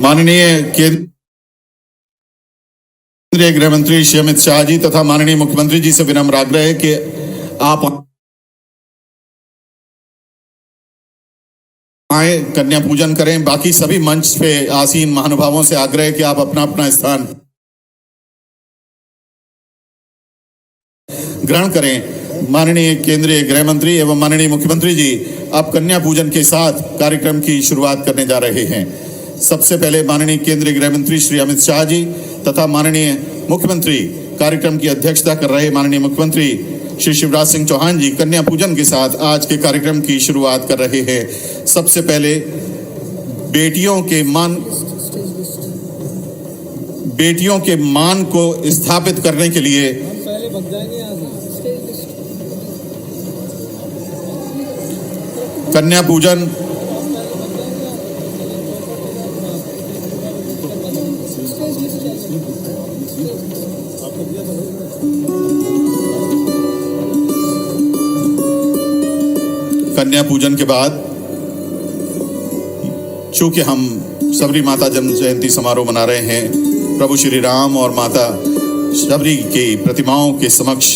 माननीय केंद्रीय गृह मंत्री श्री अमित शाह जी तथा माननीय मुख्यमंत्री जी से विनम्र आग्रह है कि आप आए, कन्या पूजन करें। बाकी सभी मंच पे आसीन महानुभावों से आग्रह है कि आप अपना अपना स्थान ग्रहण करें। माननीय केंद्रीय गृह मंत्री एवं माननीय मुख्यमंत्री जी अब कन्या पूजन के साथ कार्यक्रम की शुरुआत करने जा रहे हैं। सबसे पहले माननीय केंद्रीय गृह मंत्री श्री अमित शाह जी तथा माननीय मुख्यमंत्री कार्यक्रम की अध्यक्षता कर रहे माननीय मुख्यमंत्री श्री शिवराज सिंह चौहान जी कन्या पूजन के साथ आज के कार्यक्रम की शुरुआत कर रहे हैं। सबसे पहले बेटियों के मान को स्थापित करने के लिए कन्या पूजन के बाद चूंकि हम सबरी माता जन्म जयंती समारोह मना रहे हैं, प्रभु श्री राम और माता सबरी की प्रतिमाओं के समक्ष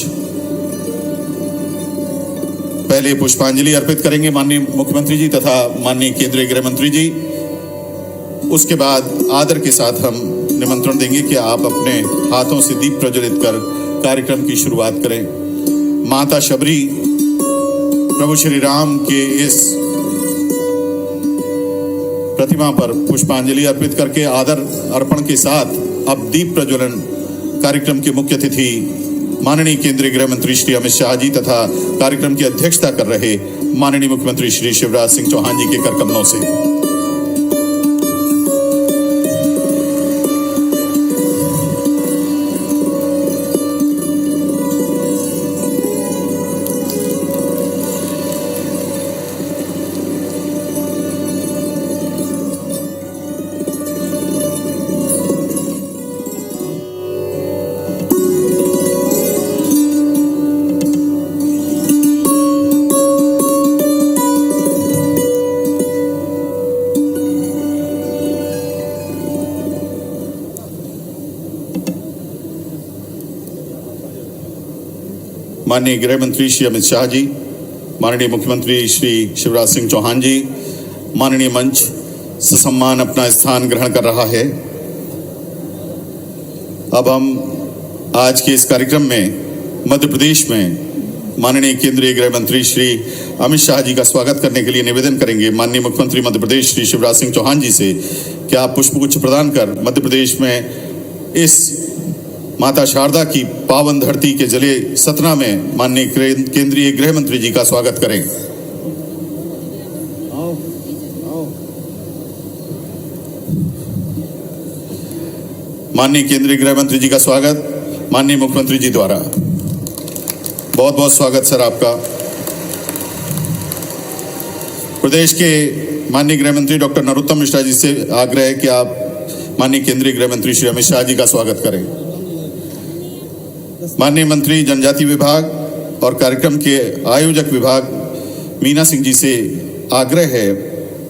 पहले पुष्पांजलि अर्पित करेंगे माननीय मुख्यमंत्री जी तथा माननीय केंद्रीय गृह मंत्री जी। उसके बाद आदर के साथ हम निमंत्रण देंगे कि आप अपने हाथों से दीप प्रज्वलित कर कार्यक्रम की शुरुआत करें। माता शबरी प्रभु श्री राम के इस प्रतिमा पर पुष्पांजलि अर्पित करके आदर अर्पण के साथ अब दीप प्रज्वलन कार्यक्रम के मुख्य अतिथि माननीय केंद्रीय गृह मंत्री श्री अमित शाह जी तथा कार्यक्रम की अध्यक्षता कर रहे माननीय मुख्यमंत्री श्री शिवराज सिंह चौहान जी के कर कमलों से। माननीय गृह मंत्री श्री अमित शाह जी, माननीय मुख्यमंत्री श्री शिवराज सिंह चौहान जी, माननीय मंच ससम्मान अपना स्थान ग्रहण कर रहा है। अब हम आज के इस कार्यक्रम में मध्य प्रदेश में माननीय केंद्रीय गृह मंत्री श्री अमित शाह जी का स्वागत करने के लिए निवेदन करेंगे माननीय मुख्यमंत्री मध्य प्रदेश श्री शिवराज सिंह चौहान जी से कि आप पुष्पगुच्छ प्रदान कर मध्य प्रदेश में इस माता शारदा की पावन धरती के जले सतना में माननीय केंद्रीय गृह मंत्री जी का स्वागत करें। माननीय केंद्रीय गृह मंत्री जी का स्वागत माननीय मुख्यमंत्री जी द्वारा। बहुत बहुत स्वागत सर आपका। प्रदेश के माननीय गृह मंत्री डॉक्टर नरोत्तम मिश्रा जी से आग्रह है कि आप माननीय केंद्रीय गृह मंत्री श्री अमित शाह जी का स्वागत करें। माननीय मंत्री जनजाति विभाग और कार्यक्रम के आयोजक विभाग मीना सिंह जी से आग्रह है,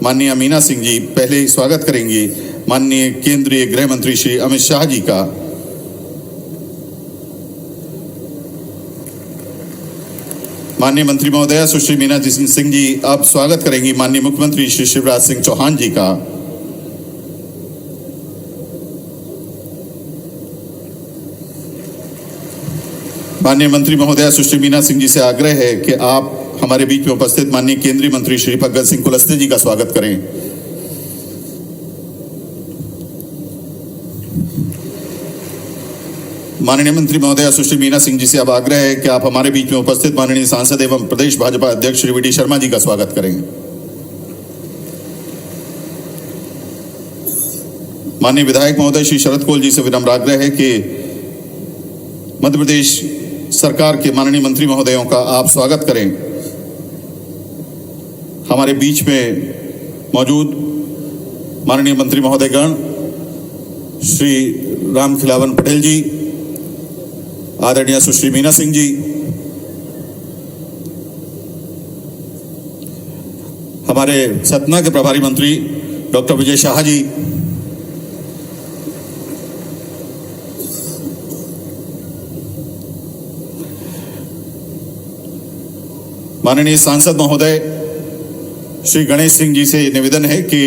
माननीय मीना सिंह जी पहले स्वागत करेंगी माननीय केंद्रीय गृह मंत्री श्री अमित शाह जी का। माननीय मंत्री महोदया सुश्री मीना सिंह जी अब स्वागत करेंगी माननीय मुख्यमंत्री श्री शिवराज सिंह चौहान जी का। माननीय मंत्री महोदया सुश्री मीना सिंह जी से आग्रह है कि आप हमारे बीच में उपस्थित माननीय केंद्रीय मंत्री श्री भगत सिंह कुलस्ते जी का स्वागत करें। माननीय मंत्री महोदया सुश्री मीना सिंह जी से अब आग्रह है कि आप हमारे बीच में उपस्थित माननीय सांसद एवं प्रदेश भाजपा अध्यक्ष श्री वी.डी. शर्मा जी का स्वागत करें। माननीय विधायक महोदय श्री शरद कोल जी से विनम्र आग्रह है कि मध्य प्रदेश सरकार के माननीय मंत्री महोदयों का आप स्वागत करें। हमारे बीच में मौजूद माननीय मंत्री महोदयगण श्री राम खिलावन पटेल जी, आदरणीय सुश्री मीना सिंह जी, हमारे सतना के प्रभारी मंत्री डॉक्टर विजय शाह जी, माननीय सांसद महोदय श्री गणेश सिंह जी से निवेदन है कि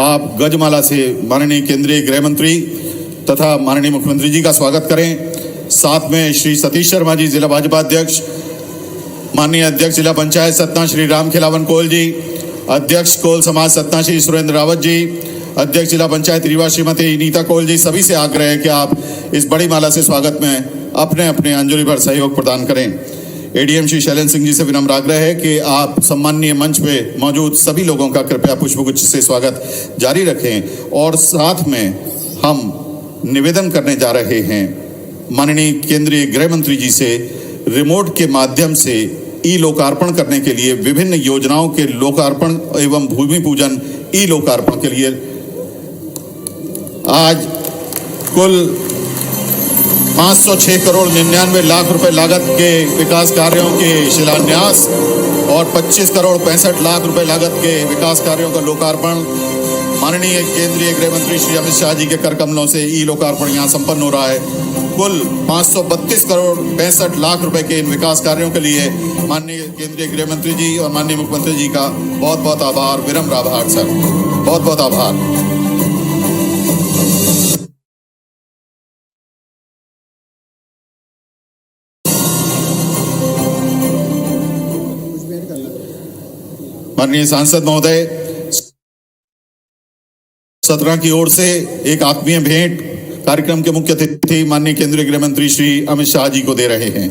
आप गजमाला से माननीय केंद्रीय गृह मंत्री तथा माननीय मुख्यमंत्री जी का स्वागत करें। साथ में श्री सतीश शर्मा जी जिला भाजपा अध्यक्ष, माननीय अध्यक्ष जिला पंचायत सतना श्री राम खिलावन कोल जी, अध्यक्ष कोल समाज सतना श्री सुरेंद्र रावत जी, अध्यक्ष जिला पंचायत रीवा श्रीमती नीता कोल जी, सभी से आग्रह है कि आप इस बड़ी माला से स्वागत में अपने अपने अंजलि भर सहयोग प्रदान करें। एडीएम श्री शैलेंद्र सिंह जी से विनम्र आग्रह है कि आप सम्माननीय मंच पे मौजूद सभी लोगों का कृपया पुष्पगुच्छ से स्वागत जारी रखें। और साथ में हम निवेदन करने जा रहे हैं माननीय केंद्रीय गृह मंत्री जी से रिमोट के माध्यम से ई लोकार्पण करने के लिए, विभिन्न योजनाओं के लोकार्पण एवं भूमि पूजन ई लोकार्पण के लिए आज कुल 506 करोड़ 99 लाख रुपए लागत के विकास कार्यों के शिलान्यास और 25 करोड़ 65 लाख रुपए लागत के विकास कार्यों का लोकार्पण माननीय केंद्रीय गृह मंत्री श्री अमित शाह जी के कर कमलों से ई लोकार्पण यहाँ संपन्न हो रहा है। कुल 532 करोड़ 65 लाख रुपए के इन विकास कार्यों के लिए माननीय केंद्रीय गृह मंत्री जी और माननीय मुख्यमंत्री जी का बहुत बहुत आभार, विनम्र आभार सर, बहुत बहुत आभार। माननीय सांसद महोदय, सतना की ओर से एक आत्मीय भेंट कार्यक्रम के मुख्य अतिथि माननीय केंद्रीय गृह मंत्री श्री अमित शाह जी को दे रहे हैं।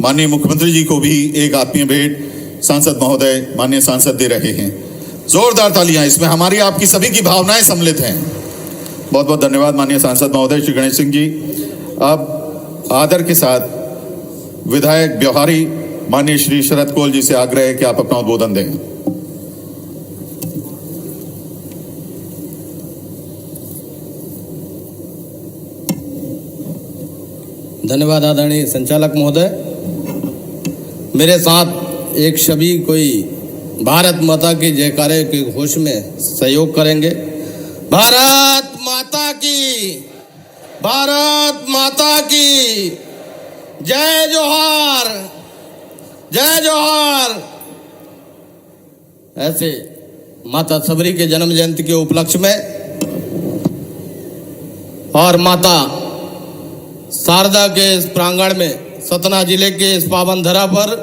माननीय मुख्यमंत्री जी को भी एक आत्मीय भेंट सांसद महोदय माननीय सांसद दे रहे हैं। जोरदार तालियां, इसमें हमारी आपकी सभी की भावनाएं सम्मिलित हैं। बहुत बहुत धन्यवाद माननीय सांसद महोदय श्री गणेश सिंह जी। अब आदर के साथ विधायक ब्यौहारी माननीय श्री शरद कोल जी से आग्रह है कि आप अपना उद्बोधन दें। धन्यवाद आदरणीय संचालक महोदय। मेरे साथ एक सभी कोई भारत माता की जयकारे के घोष में सहयोग करेंगे। भारत माता की, भारत माता की जय जोहार, जय जोहार। ऐसे माता सबरी के जन्म जयंती के उपलक्ष्य में और माता शारदा के इस प्रांगण में सतना जिले के इस पावन धरा पर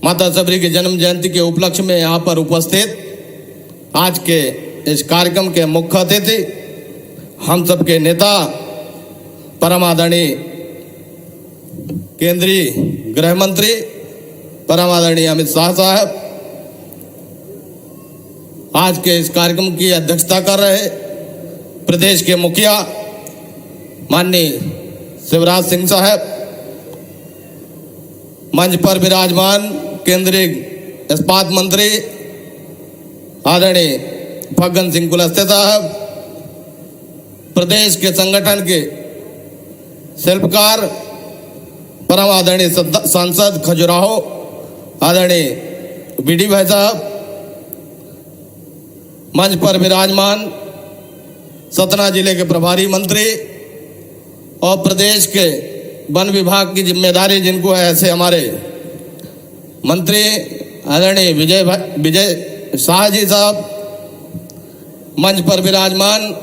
माता सबरी के जन्म जयंती के उपलक्ष्य में यहाँ पर उपस्थित आज के इस कार्यक्रम के मुख्य अतिथि हम सबके नेता परम आदरणीय केंद्रीय गृह मंत्री परम आदरणीय अमित शाह साहब आज के इस कार्यक्रम की अध्यक्षता कर रहे प्रदेश के मुखिया माननीय शिवराज सिंह साहब, मंच पर विराजमान केंद्रीय इस्पात मंत्री आदरणीय फग्गन सिंह कुलस्ते साहब, प्रदेश के संगठन के शिल्पकार परम आदरणीय सांसद खजुराहो आदरणीय बीडी भाई साहब, मंच पर विराजमान सतना जिले के प्रभारी मंत्री और प्रदेश के वन विभाग की जिम्मेदारी जिनको है ऐसे हमारे मंत्री आदरणीय विजय शाह जी साहब, मंच पर विराजमान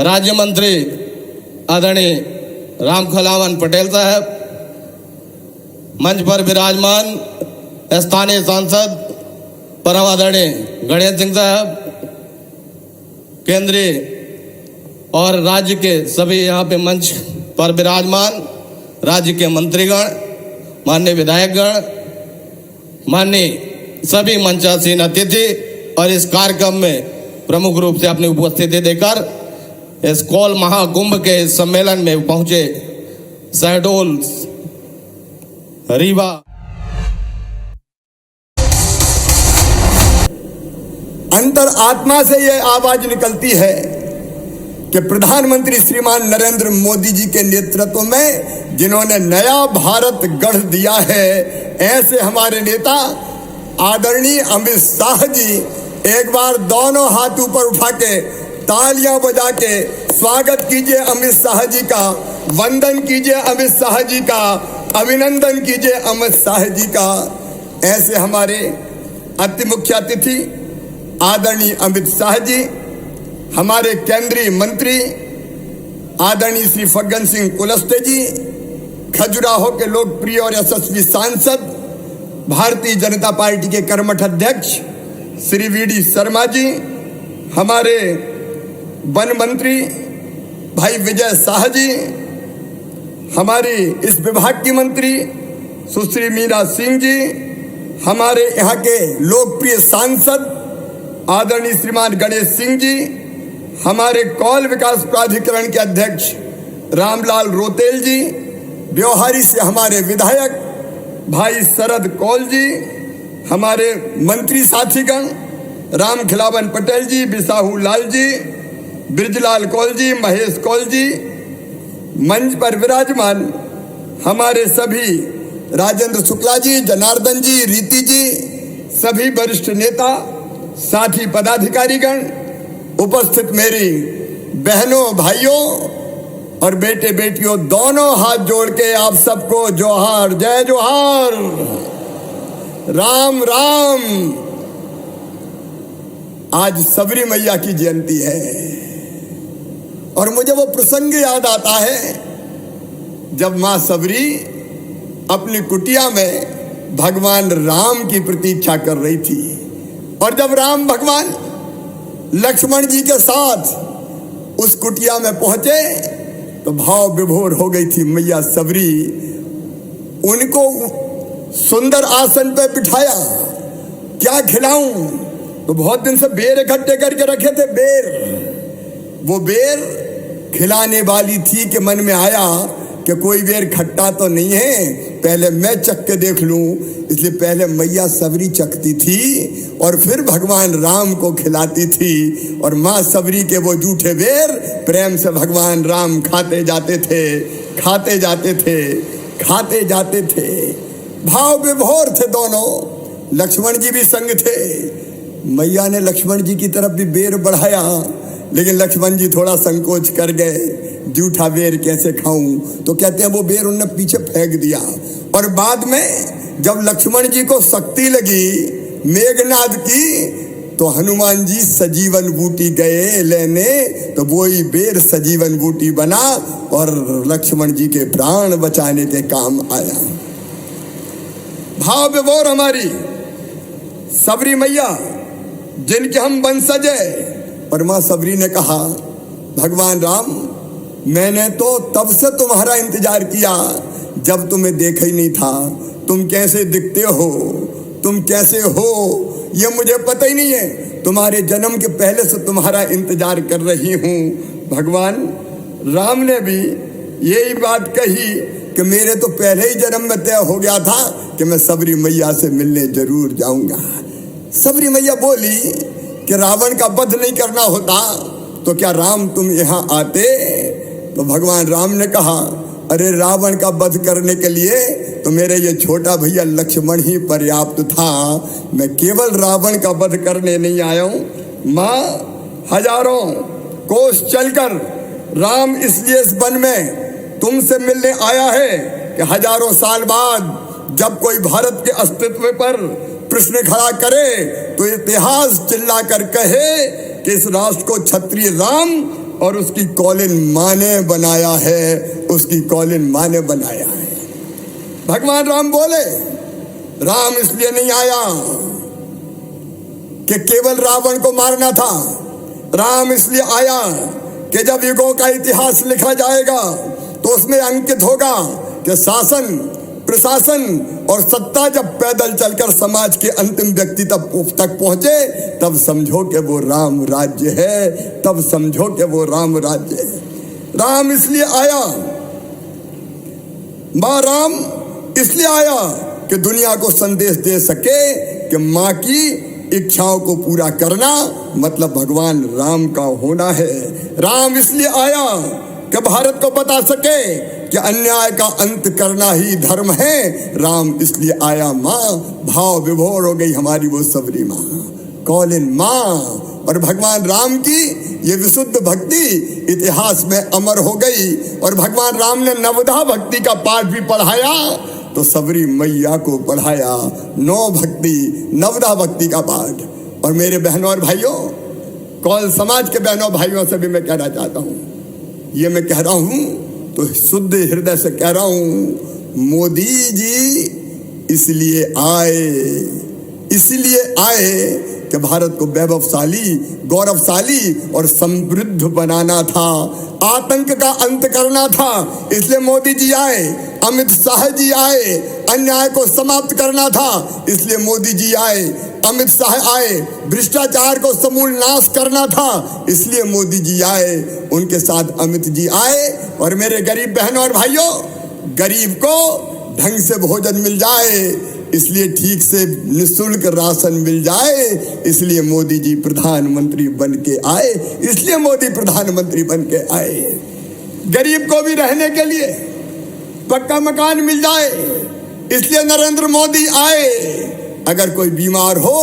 राज्य मंत्री आदरणीय राम खिलावन पटेल साहब, मंच पर विराजमान स्थानीय सांसद परम आदरणीय गणेश सिंह साहब, केंद्रीय और राज्य के सभी यहाँ पे मंच पर विराजमान राज्य के मंत्रीगण, माननीय विधायकगण, माननीय सभी मंचासीन अतिथि और इस कार्यक्रम में प्रमुख रूप से अपनी उपस्थिति देकर इस कोल महाकुंभ के सम्मेलन में पहुंचे शहडोल, रीवा, अंतर आत्मा से ये आवाज निकलती है कि प्रधानमंत्री श्रीमान नरेंद्र मोदी जी के नेतृत्व में जिन्होंने नया भारत गढ़ दिया है, ऐसे हमारे नेता आदरणीय अमित शाह जी एक बार दोनों हाथ ऊपर उठा के तालियां बजा के स्वागत कीजिए अमित शाह जी का, वंदन कीजिए अमित शाह जी का, अभिनंदन कीजिए अमित शाह जी का। ऐसे हमारे अति मुख्य अतिथि आदरणीय अमित शाह जी, हमारे केंद्रीय मंत्री आदरणीय श्री फग्गन सिंह कुलस्ते जी, खजुराहो के लोकप्रिय और यशस्वी सांसद भारतीय जनता पार्टी के कर्मठ अध्यक्ष श्री वीडी शर्मा जी, हमारे वन मंत्री भाई विजय शाह जी, हमारी इस विभाग की मंत्री सुश्री मीरा सिंह जी, हमारे यहाँ के लोकप्रिय सांसद आदरणीय श्रीमान गणेश सिंह जी, हमारे कौल विकास प्राधिकरण के अध्यक्ष रामलाल रोतेल जी, ब्योहारी से हमारे विधायक भाई शरद कौल जी, हमारे मंत्री साथीगण राम खिलावन पटेल जी, बिसाहू लाल जी, ब्रिजलाल कौल जी, महेश कौल जी, मंच पर विराजमान हमारे सभी राजेंद्र शुक्ला जी, जनार्दन जी, रीति जी, सभी वरिष्ठ नेता, साथी पदाधिकारीगण, उपस्थित मेरी बहनों भाइयों और बेटे बेटियों, दोनों हाथ जोड़ के आप सबको जोहार, जय जोहार, राम राम। आज सबरी मैया की जयंती है और मुझे वो प्रसंग याद आता है जब मां सबरी अपनी कुटिया में भगवान राम की प्रतीक्षा कर रही थी, और जब राम भगवान लक्ष्मण जी के साथ उस कुटिया में पहुंचे तो भाव विभोर हो गई थी मैया सबरी। उनको सुंदर आसन पे बिठाया, क्या खिलाऊं, तो बहुत दिन से बेर इकट्ठे करके रखे थे, बेर, वो बेर खिलाने वाली थी कि मन में आया कि कोई बेर खट्टा तो नहीं है, पहले मैं चख के देख लूं, इसलिए पहले मैया सबरी चखती थी और फिर भगवान राम को खिलाती थी। और माँ सबरी के वो जूठे बेर प्रेम से भगवान राम खाते जाते थे, खाते जाते थे, खाते जाते थे। भाव विभोर थे दोनों, लक्ष्मण जी भी संग थे। मैया ने लक्ष्मण जी की तरफ भी बेर बढ़ाया, लेकिन लक्ष्मण जी थोड़ा संकोच कर गए, जूठा बेर कैसे खाऊं, तो कहते हैं वो बेर उन्होंने पीछे फेंक दिया। और बाद में जब लक्ष्मण जी को शक्ति लगी मेघनाद की, तो हनुमान जी सजीवन बूटी गए लेने, तो वही बेर सजीवन बूटी बना और लक्ष्मण जी के प्राण बचाने के काम आया। भाव विभोर हमारी सबरी मैया, जिनके हम वंशज है। और मां सबरी ने कहा, भगवान राम, मैंने तो तब से तुम्हारा इंतजार किया जब तुम्हें देखा ही नहीं था, तुम कैसे दिखते हो, तुम कैसे हो, ये मुझे पता ही नहीं है, तुम्हारे जन्म के पहले से तुम्हारा इंतजार कर रही हूं। भगवान राम ने भी यही बात कही कि मेरे तो पहले ही जन्म में तय हो गया था कि मैं सबरी मैया से मिलने जरूर जाऊंगा। सबरी मैया बोली कि रावण का वध नहीं करना होता तो क्या राम तुम यहाँ आते? तो भगवान राम ने कहा, अरे रावण का वध करने के लिए तो मेरे ये छोटा भैया लक्ष्मण ही पर्याप्त था, मैं केवल रावण का वध करने नहीं आया हूँ। माँ, हजारों कोस चलकर राम इसलिए इस वन में तुमसे मिलने आया है कि हजारों साल बाद जब कोई भारत के अस्तित्व पर प्रश्न खड़ा करे तो इतिहास चिल्लाकर कहे कि इस राष्ट्र को क्षत्रिय राम और उसकी कौलिन माँ ने बनाया है, उसकी कौलिन माँ ने बनाया है। भगवान राम बोले, राम इसलिए नहीं आया कि केवल रावण को मारना था, राम इसलिए आया कि जब युगों का इतिहास लिखा जाएगा तो उसमें अंकित होगा कि शासन, प्रशासन और सत्ता जब पैदल चलकर समाज के अंतिम व्यक्ति तक पहुंचे, तब समझो कि वो राम राज्य है, तब समझो कि वो राम राज्य है। राम इसलिए आया, माँ राम इसलिए आया कि दुनिया को संदेश दे सके कि माँ की इच्छाओं को पूरा करना मतलब भगवान राम का होना है। राम इसलिए आया कि भारत को बता सके कि अन्याय का अंत करना ही धर्म है। राम इसलिए आया। माँ, भाव विभोर हो गई हमारी वो सबरी माँ, कौलिन माँ। और भगवान राम की ये विशुद्ध भक्ति इतिहास में अमर हो गई। और भगवान राम ने नवधा भक्ति का पाठ भी पढ़ाया तो सबरी मैया को पढ़ाया नौ भक्ति नवधा भक्ति का पाठ। और मेरे बहनों और भाइयों, कौल समाज के बहनों भाइयों से भी मैं कहना चाहता हूं, ये मैं कह रहा हूं तो शुद्ध हृदय से कह रहा हूं, मोदी जी इसलिए आए कि भारत को वैभवशाली, गौरवशाली और समृद्ध बनाना था, आतंक का अंत करना था, इसलिए मोदी जी आए। अमित शाह जी आए, अन्याय को समाप्त करना था, इसलिए मोदी जी आए। अमित शाह आए, भ्रष्टाचार को समूल नाश करना था, इसलिए मोदी जी आए। उनके साथ अमित जी आए। और मेरे गरीब बहनों और भाइयों, गरीब को ढंग से भोजन मिल जाए, इसलिए ठीक से निःशुल्क राशन मिल जाए, इसलिए मोदी जी प्रधानमंत्री बन के आए। इसलिए मोदी प्रधानमंत्री बन के आए। गरीब को भी रहने के लिए पक्का मकान मिल जाए, इसलिए नरेंद्र मोदी आए। अगर कोई बीमार हो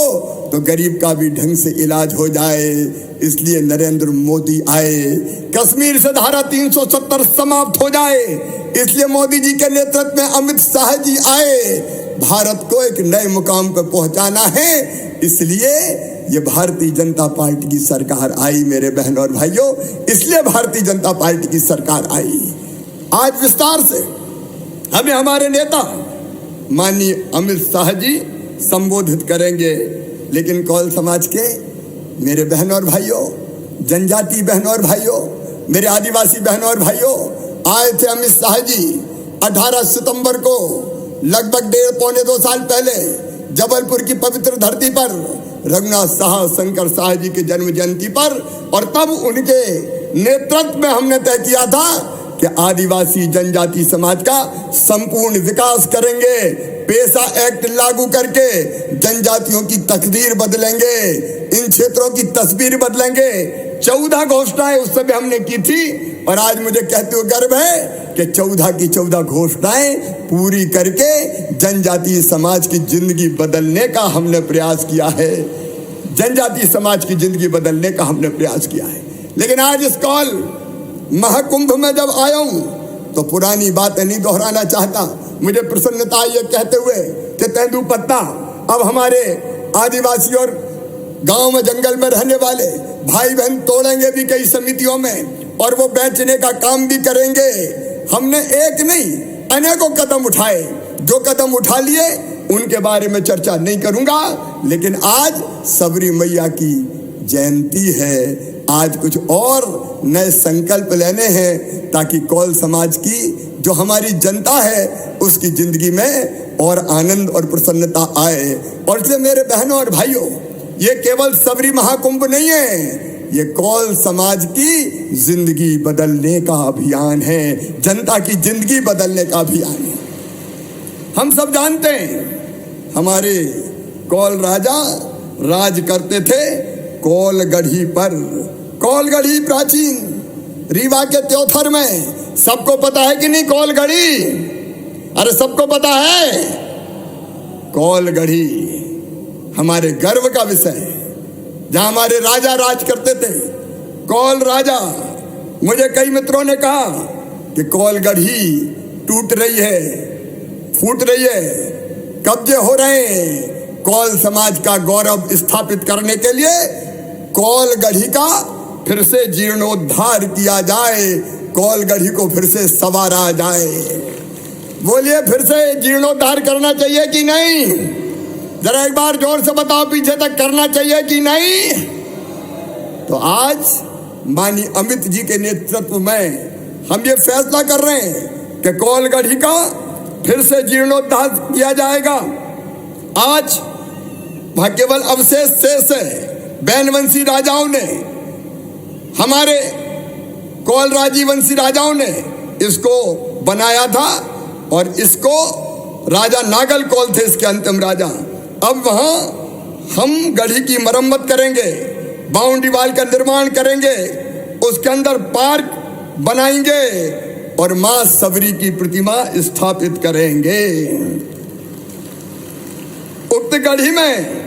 तो गरीब का भी ढंग से इलाज हो जाए, इसलिए नरेंद्र मोदी आए। कश्मीर से धारा 370 समाप्त हो जाए, इसलिए मोदी जी के नेतृत्व में अमित शाह जी आए। भारत को एक नए मुकाम पर पहुंचाना है, इसलिए ये भारतीय जनता पार्टी की सरकार आई। मेरे बहनों और भाइयों, इसलिए भारतीय जनता पार्टी की सरकार आई। आज विस्तार से हमें हमारे नेता माननीय अमित शाह जी संबोधित करेंगे, लेकिन कौल समाज के मेरे बहनों और भाइयों, जनजाति बहनों और भाइयों, मेरे आदिवासी बहनों और भाइयों, आए थे अमित शाह जी 18 सितंबर को, लगभग 1.5-2 साल पहले जबलपुर की पवित्र धरती पर, रघुनाथ साह शंकर शाह जी के जन्म जयंती पर। और तब उनके नेतृत्व में हमने तय किया था कि आदिवासी जनजाति समाज का संपूर्ण विकास करेंगे, पेशा एक्ट लागू करके जनजातियों की तकदीर बदलेंगे, इन क्षेत्रों की तस्वीर बदलेंगे। 14 घोषणाएं उस समय हमने की थी, और आज मुझे कहते हुए गर्व है कि 14 की 14 घोषणाएं पूरी करके जनजातीय समाज की जिंदगी बदलने का हमने प्रयास किया है। जनजातीय समाज की जिंदगी बदलने का हमने प्रयास किया है। लेकिन आज इस कौल महाकुंभ में जब आया हूं तो पुरानी बातें नहीं दोहराना चाहता। मुझे प्रसन्नता ये कहते हुए कि तेंदुपत्ता अब हमारे आदिवासी और गांव में जंगल में रहने वाले भाई बहन तोड़ेंगे भी कई समितियों में, और वो बेचने का काम भी करेंगे। हमने एक नहीं अनेकों कदम उठाए। जो कदम उठा लिए उनके बारे में चर्चा नहीं करूंगा, लेकिन आज सबरी मैया की जयंती है। आज कुछ और नए संकल्प लेने हैं ताकि कौल समाज की जो हमारी जनता है उसकी जिंदगी में और आनंद और प्रसन्नता आए। और इसलिए मेरे बहनों और भाइयों, ये केवल सबरी महाकुंभ नहीं है, ये कौल समाज की जिंदगी बदलने का अभियान है, जनता की जिंदगी बदलने का अभियान है। हम सब जानते हैं हमारे कौल राजा राज करते थे कौलगढ़ी पर। कौलगढ़ी प्राचीन रीवा के त्योथर में, सबको पता है कि नहीं कौलगढ़ी? अरे सबको पता है। कौलगढ़ी हमारे गर्व का विषय है, जहां हमारे राजा राज करते थे। कौल राजा, मुझे कई मित्रों ने कहा कि कौलगढ़ी टूट रही है, फूट रही है, कब्जे हो रहे हैं। कौल समाज का गौरव स्थापित करने के लिए कौलगढ़ी का फिर से जीर्णोद्धार किया जाए, कौलगढ़ी को फिर से संवारा जाए। बोलिए, फिर से जीर्णोद्धार करना चाहिए कि नहीं? जरा एक बार जोर से बताओ, पीछे तक करना चाहिए कि नहीं? तो आज माननीय अमित जी के नेतृत्व में हम ये फैसला कर रहे हैं कि कौलगढ़ी का फिर से जीर्णोद्धार किया जाएगा। आज वहां केवल अवशेष शेष है। बैनवंशी राजाओं ने, हमारे कौलराजी वंशी राजाओं ने इसको बनाया था, और इसको राजा नागल कौल थे इसके अंतिम राजा। अब वहां हम गढ़ी की मरम्मत करेंगे, बाउंड्री वाल का निर्माण करेंगे, उसके अंदर पार्क बनाएंगे और मां सबरी की प्रतिमा स्थापित करेंगे। उक्त गढ़ी में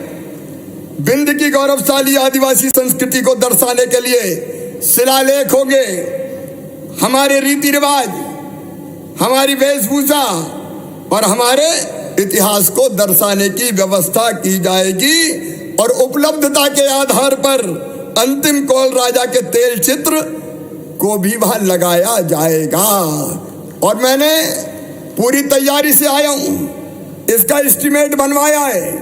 विंध्य की गौरवशाली आदिवासी संस्कृति को दर्शाने के लिए शिलालेख होंगे, हमारे रीति रिवाज, हमारी वेशभूषा और हमारे इतिहास को दर्शाने की व्यवस्था की जाएगी और उपलब्धता के आधार पर अंतिम कौल राजा के तेल चित्र को भी वहां लगाया जाएगा। और मैंने पूरी तैयारी से आया हूं, इसका एस्टीमेट बनवाया है।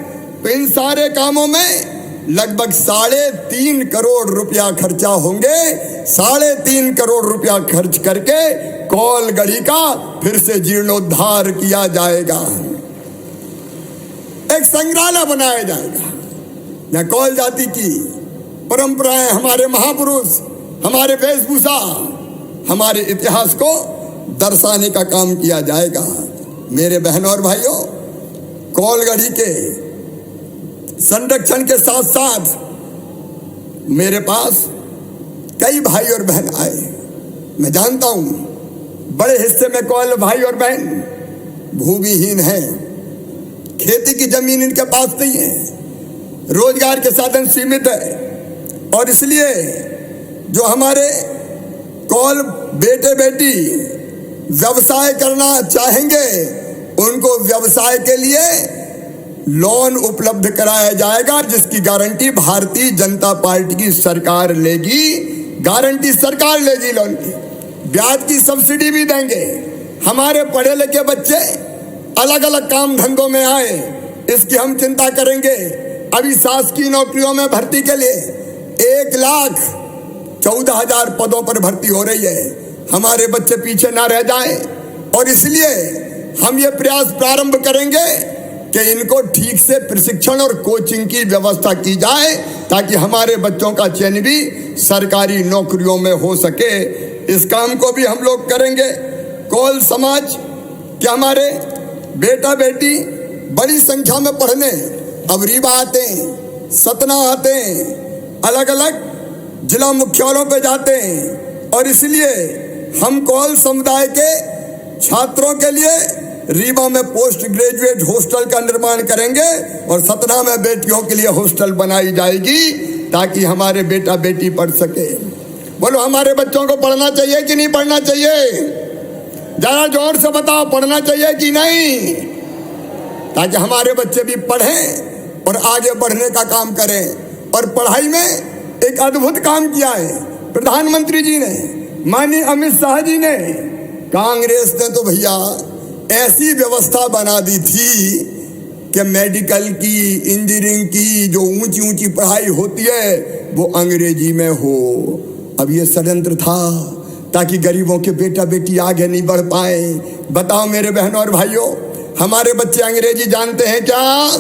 तो इन सारे कामों में लगभग 3.5 करोड़ रुपया खर्चा होंगे। 3.5 करोड़ रुपया खर्च करके कौल गढ़ी का फिर से जीर्णोद्धार किया जाएगा, एक संग्रहालय बनाया जाएगा जहां कौल जाति की परंपराएं, हमारे महापुरुष, हमारे वेशभूषा, हमारे इतिहास को दर्शाने का काम किया जाएगा। मेरे बहनों और भाइयों, कौल गढ़ी के संरक्षण के साथ साथ मेरे पास कई भाई और बहन आए। मैं जानता हूं बड़े हिस्से में कौल भाई और बहन भूमिहीन हैं, खेती की जमीन इनके पास नहीं है, रोजगार के साधन सीमित है। और इसलिए जो हमारे कौल बेटे बेटी व्यवसाय करना चाहेंगे, उनको व्यवसाय के लिए लोन उपलब्ध कराया जाएगा, जिसकी गारंटी भारतीय जनता पार्टी की सरकार लेगी। गारंटी सरकार लेगी लोन की, ब्याज की सब्सिडी भी देंगे। हमारे पढ़े लिखे बच्चे अलग अलग काम धंधों में आए, इसकी हम चिंता करेंगे। अभी शासकीय नौकरियों में भर्ती के लिए 1,14,000 पदों पर भर्ती हो रही है। हमारे बच्चे पीछे ना रह जाएं, और इसलिए हम ये प्रयास प्रारंभ करेंगे कि इनको ठीक से प्रशिक्षण और कोचिंग की व्यवस्था की जाए, ताकि हमारे बच्चों का चयन भी सरकारी नौकरियों में हो सके। इस काम को भी हम लोग करेंगे। कौल समाज के हमारे बेटा बेटी बड़ी संख्या में पढ़ने अब रीवा आते हैं, सतना आते हैं, अलग अलग जिला मुख्यालयों पे जाते हैं। और इसलिए हम कौल समुदाय के छात्रों के लिए रीवा में पोस्ट ग्रेजुएट हॉस्टल का निर्माण करेंगे और सतना में बेटियों के लिए हॉस्टल बनाई जाएगी, ताकि हमारे बेटा बेटी पढ़ सके। बोलो, हमारे बच्चों को पढ़ना चाहिए कि नहीं पढ़ना चाहिए? जरा जोर से बताओ, पढ़ना चाहिए कि नहीं? ताकि हमारे बच्चे भी पढ़ें और आगे बढ़ने का काम करें। और पढ़ाई में एक अद्भुत काम किया है प्रधानमंत्री जी ने, माननीय अमित शाह जी ने। कांग्रेस ने तो भैया ऐसी व्यवस्था बना दी थी कि मेडिकल की, इंजीनियरिंग की जो ऊंची ऊंची पढ़ाई होती है वो अंग्रेजी में हो। अब ये षड्यंत्र था ताकि गरीबों के बेटा बेटी आगे नहीं बढ़ पाए। बताओ मेरे बहनों और भाइयों, हमारे बच्चे अंग्रेजी जानते हैं क्या?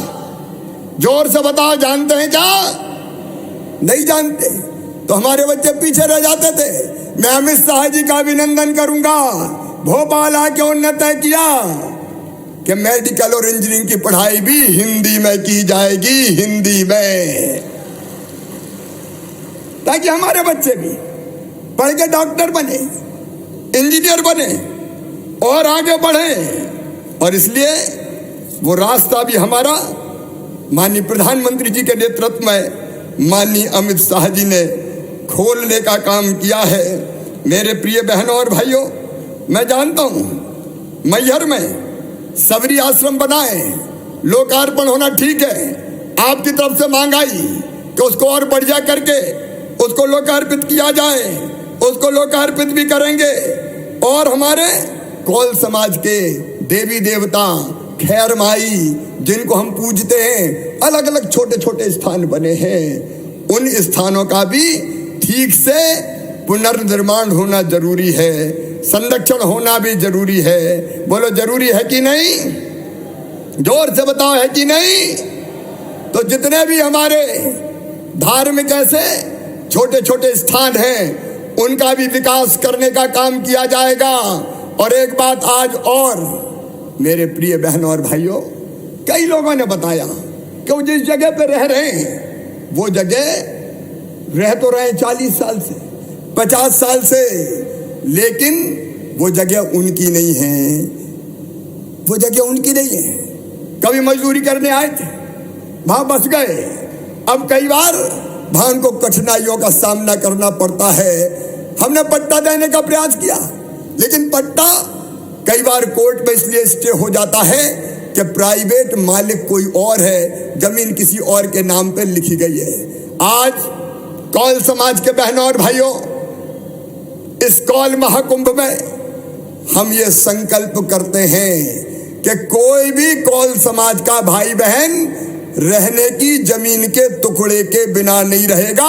जोर से बताओ, जानते हैं क्या? नहीं जानते। तो हमारे बच्चे पीछे रह जाते थे। मैं अमित शाह जी का अभिनंदन करूंगा, भोपाल आके उन्होंने तय किया कि मेडिकल और इंजीनियरिंग की पढ़ाई भी हिंदी में की जाएगी, हिंदी में, ताकि हमारे बच्चे भी पढ़ के डॉक्टर बने, इंजीनियर बने और आगे बढ़े। और इसलिए वो रास्ता भी हमारा माननीय प्रधानमंत्री जी के नेतृत्व में माननीय अमित शाह जी ने खोलने का काम किया है। मेरे प्रिय बहनों और भाइयों, मैं जानता हूं मैहर में सबरी आश्रम बनाए, लोकार्पण होना ठीक है। आपकी तरफ से मांग आई कि उसको और बढ़िया करके उसको लोकार्पित किया जाए, उसको लोकार्पित भी करेंगे। और हमारे कौल समाज के देवी देवता खैर माई, जिनको हम पूजते हैं, अलग अलग छोटे छोटे स्थान बने हैं। उन स्थानों का भी ठीक से पुनर्निर्माण होना जरूरी है, संरक्षण होना भी जरूरी है। बोलो, जरूरी है कि नहीं? जोर से बताओ, है कि नहीं? तो जितने भी हमारे धार्मिक ऐसे छोटे छोटे स्थान हैं, उनका भी विकास करने का काम किया जाएगा। और एक बात आज और, मेरे प्रिय बहनों और भाइयों, कई लोगों ने बताया कि वो जिस जगह पे रह रहे हैं, वो जगह रह तो रहे 40 साल से, 50 साल से, लेकिन वो जगह उनकी नहीं है। वो जगह उनकी नहीं है। कभी मजदूरी करने आए थे, वहां बस गए। अब कई बार वहां उनको कठिनाइयों का सामना करना पड़ता है। हमने पट्टा देने का प्रयास किया, लेकिन पट्टा कई बार कोर्ट में इसलिए स्टे हो जाता है कि प्राइवेट मालिक कोई और है, जमीन किसी और के नाम पे लिखी गई है। आज कौल समाज के बहनों और भाइयों, इस कौल महाकुंभ में हम ये संकल्प करते हैं कि कोई भी कौल समाज का भाई बहन रहने की जमीन के टुकड़े के बिना नहीं रहेगा।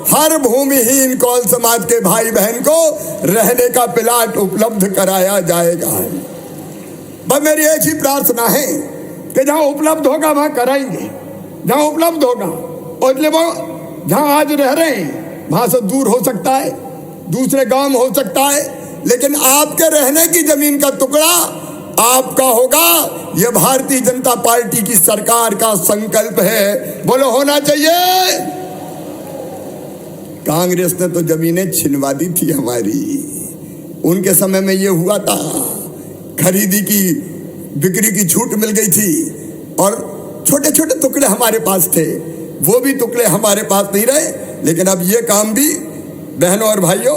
हर भूमिहीन कौल समाज के भाई बहन को रहने का प्लाट उपलब्ध कराया जाएगा। बस मेरी एक ही प्रार्थना है कि जहां उपलब्ध होगा वहां कराएंगे, जहां उपलब्ध होगा। और इसलिए वो जहां आज रह रहे हैं वहां से दूर हो सकता है, दूसरे गांव में हो सकता है, लेकिन आपके रहने की जमीन का टुकड़ा आपका होगा। यह भारतीय जनता पार्टी की सरकार का संकल्प है। बोलो होना चाहिए। कांग्रेस ने तो जमीनें छिनवा दी थी हमारी, उनके समय में यह हुआ था, खरीदी की बिक्री की छूट मिल गई थी और छोटे छोटे टुकड़े हमारे पास थे, वो भी टुकड़े हमारे पास नहीं रहे। लेकिन अब ये काम भी बहनों और भाइयों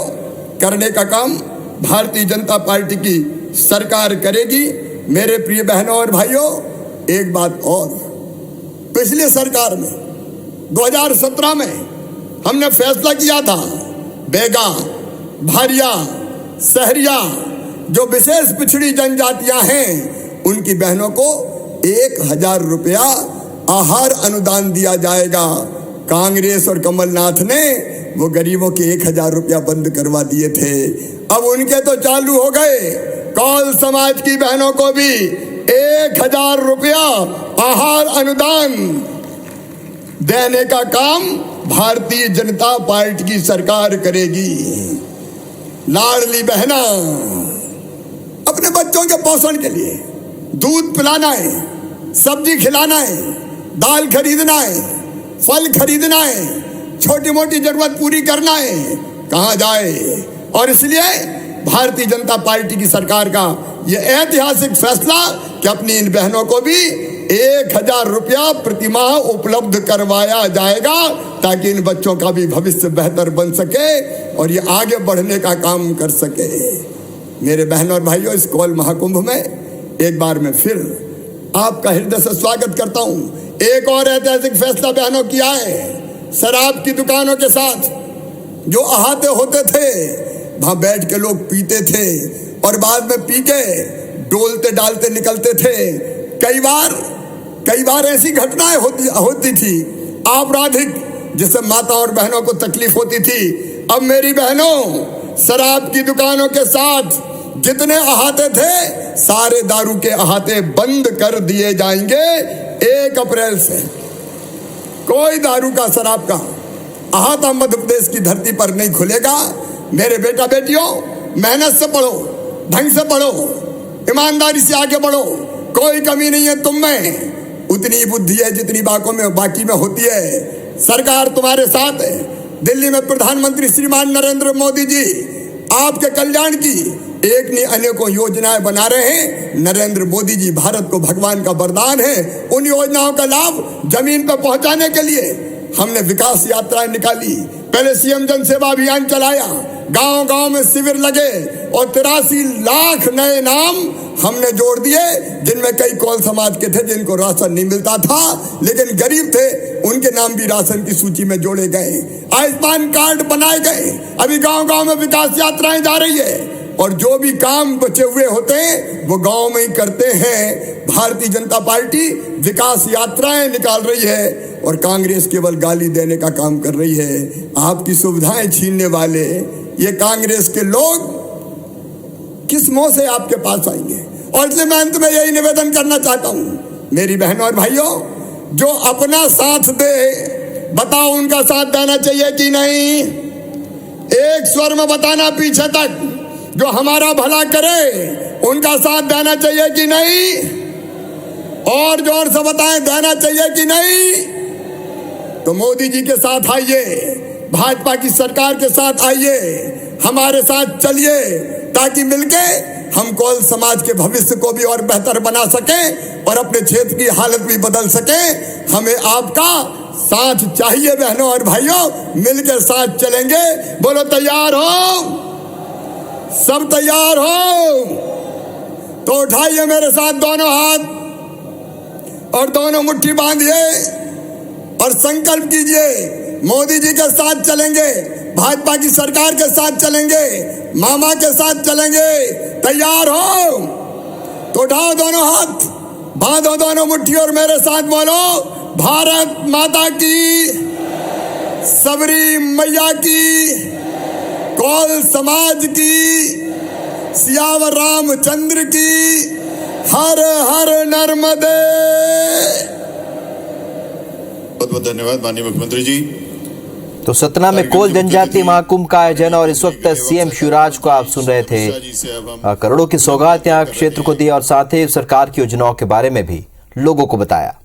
करने का काम भारतीय जनता पार्टी की सरकार करेगी। मेरे प्रिय बहनों और भाइयों, एक बात और, पिछली सरकार में 2017 में हमने फैसला किया था, बेगा, भारिया, सहरिया जो विशेष पिछड़ी जनजातियां हैं उनकी बहनों को 1000 रुपया आहार अनुदान दिया जाएगा। कांग्रेस और कमलनाथ ने वो गरीबों के 1000 रुपया बंद करवा दिए थे, अब उनके तो चालू हो गए। कौल समाज की बहनों को भी 1000 रुपया आहार अनुदान देने का काम भारतीय जनता पार्टी की सरकार करेगी। लाडली बहना अपने बच्चों के पोषण के लिए दूध पिलाना है, सब्जी खिलाना है, दाल खरीदना है, फल खरीदना है, छोटी मोटी जरूरत पूरी करना है, कहां जाए। और इसलिए भारतीय जनता पार्टी की सरकार का यह ऐतिहासिक फैसला कि अपनी इन बहनों को भी 1000 रुपया प्रतिमाह उपलब्ध करवाया जाएगा, ताकि इन बच्चों का भी भविष्य बेहतर बन सके और ये आगे बढ़ने का काम कर सके। मेरे बहनों और भाइयों, इस कौल महाकुंभ में एक बार मैं फिर आपका हृदय से स्वागत करता हूं। एक और ऐतिहासिक फैसला बहनों किया है। शराब की दुकानों के साथ जो अहाते होते थे, वहां बैठ के लोग पीते थे और बाद में पी के डोलते डालते निकलते थे। कई बार ऐसी घटनाएं होती थी आपराधिक, जिससे माता और बहनों को तकलीफ होती थी। अब मेरी बहनों, शराब की दुकानों के साथ जितने अहाते थे, सारे दारू के अहाते बंद कर दिए जाएंगे 1 अप्रैल से। कोई दारू का, शराब का अहाता मध्य प्रदेश की धरती पर नहीं खुलेगा। मेरे बेटा बेटियों, मेहनत से पढ़ो, ढंग से पढ़ो, ईमानदारी से आगे बढ़ो, कोई कमी नहीं है तुम में। उतनी बुद्धि है जितनी बाकी में होती है। सरकार तुम्हारे साथ है। दिल्ली में प्रधानमंत्री श्रीमान नरेंद्र मोदी जी आपके कल्याण की एक नहीं अनेकों योजनाएं बना रहे हैं। नरेंद्र मोदी जी भारत को भगवान का वरदान है। उन योजनाओं का लाभ जमीन पर पहुंचाने के लिए हमने विकास यात्राएं निकाली। पहले सीएम जन सेवा अभियान चलाया, गांव गांव में शिविर लगे और 83 लाख नए नाम हमने जोड़ दिए, जिनमें कई कौल समाज के थे जिनको राशन नहीं मिलता था, लेकिन गरीब थे, उनके नाम भी राशन की सूची में जोड़े गए। आयुष्मान कार्ड बनाए गए। अभी गांव गांव में विकास यात्राएं जा रही है और जो भी काम बचे हुए होते हैं वो गांव में ही करते हैं। भारतीय जनता पार्टी विकास यात्राएं निकाल रही है और कांग्रेस केवल गाली देने का काम कर रही है। आपकी सुविधाएं छीनने वाले ये कांग्रेस के लोग किस मुंह से आपके पास आएंगे। और इसलिए मैं अंत में यही निवेदन करना चाहता हूं, मेरी बहनों और भाइयों, जो अपना साथ दे, बताओ उनका साथ देना चाहिए कि नहीं। एक स्वर में बताना पीछे तक, जो हमारा भला करे उनका साथ देना चाहिए कि नहीं। और जोर से बताएं, देना चाहिए कि नहीं। तो मोदी जी के साथ आइए, भाजपा की सरकार के साथ आइए, हमारे साथ चलिए, ताकि मिलके हम कौल समाज के भविष्य को भी और बेहतर बना सकें और अपने क्षेत्र की हालत भी बदल सकें। हमें आपका साथ चाहिए बहनों और भाइयों, मिलकर साथ चलेंगे। बोलो तैयार हो? सब तैयार हो? तो उठाइए मेरे साथ दोनों हाथ और दोनों मुट्ठी बांधिए और संकल्प कीजिए, मोदी जी के साथ चलेंगे, भाजपा की सरकार के साथ चलेंगे, मामा के साथ चलेंगे। तैयार हो? तो उठाओ दोनों हाथ, बांधो दोनों मुट्ठी और मेरे साथ बोलो, भारत माता की, सबरी मैया की, कौल समाज की, सियावर रामचंद्र की, हर हर नर्मदे। बहुत बहुत धन्यवाद माननीय मुख्यमंत्री जी। तो सतना में कोल जनजाति महाकुंभ का आयोजन और इस वक्त सीएम शिवराज को आप सुन रहे थे। करोड़ों की सौगात यहाँ क्षेत्र को दी और साथ ही सरकार की योजनाओं के बारे में भी लोगों को बताया।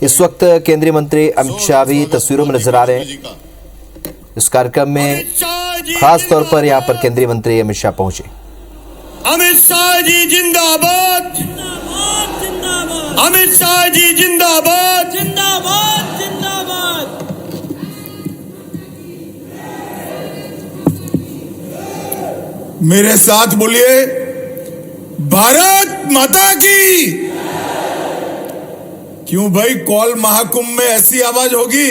इस वक्त केंद्रीय मंत्री अमित शाह भी तस्वीरों में नजर आ रहे हैं। इस कार्यक्रम में खास तौर पर यहाँ पर केंद्रीय मंत्री अमित शाह पहुंचे। अमित शाह जी जिंदाबाद, अमित शाह जी जिंदाबाद, जिंदाबाद जिंदाबाद। मेरे साथ बोलिए, भारत माता की। क्यों भाई, कौल महाकुंभ में ऐसी आवाज होगी?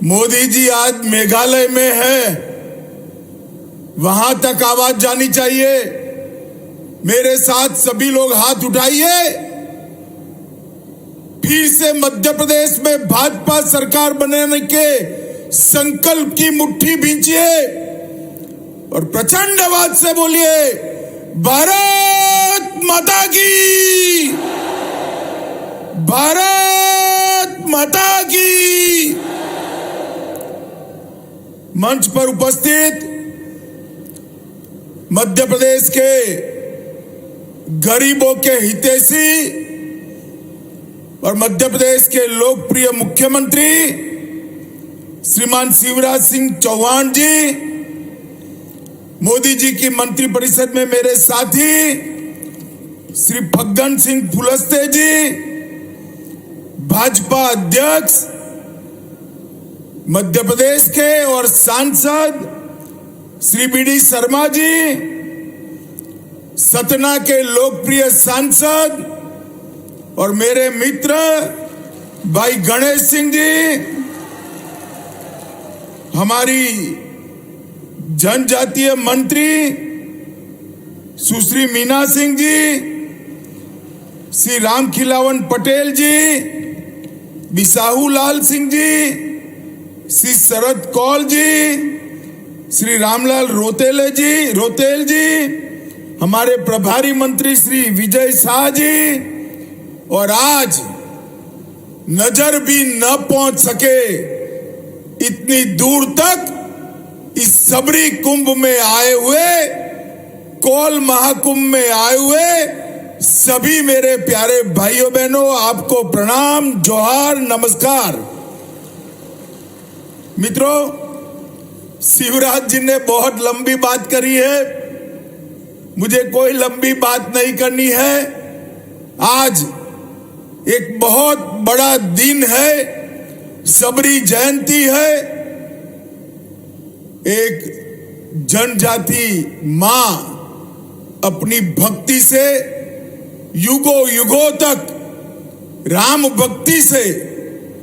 मोदी जी आज मेघालय में है, वहां तक आवाज जानी चाहिए। मेरे साथ सभी लोग हाथ उठाइए, फिर से मध्य प्रदेश में भाजपा सरकार बनाने के संकल्प की मुट्ठी भींचिए और प्रचंड आवाज से बोलिए, भारत माता की, भारत माता की। मंच पर उपस्थित मध्य प्रदेश के गरीबों के हितैषी और मध्य प्रदेश के लोकप्रिय मुख्यमंत्री श्रीमान शिवराज सिंह चौहान जी, मोदी जी की मंत्रिपरिषद में मेरे साथी श्री फग्गन सिंह कुलस्ते जी, भाजपा अध्यक्ष मध्य प्रदेश के और सांसद श्री बीडी शर्मा जी, सतना के लोकप्रिय सांसद और मेरे मित्र भाई गणेश सिंह जी, हमारी जनजातीय मंत्री सुश्री मीना सिंह जी, श्री रामखिलावन पटेल जी, बिसाहू लाल सिंह जी, श्री शरद कौल जी, श्री रामलाल रोतेल जी, हमारे प्रभारी मंत्री श्री विजय शाह जी, और आज नजर भी न पहुंच सके इतनी दूर तक इस सबरी कुंभ में आए हुए, कौल महाकुंभ में आए हुए सभी मेरे प्यारे भाइयों बहनों, आपको प्रणाम, जोहार, नमस्कार। मित्रों, शिवराज जी ने बहुत लंबी बात करी है, मुझे कोई लंबी बात नहीं करनी है। आज एक बहुत बड़ा दिन है, सबरी जयंती है। एक जनजाति मां अपनी भक्ति से युगों युगों तक, राम भक्ति से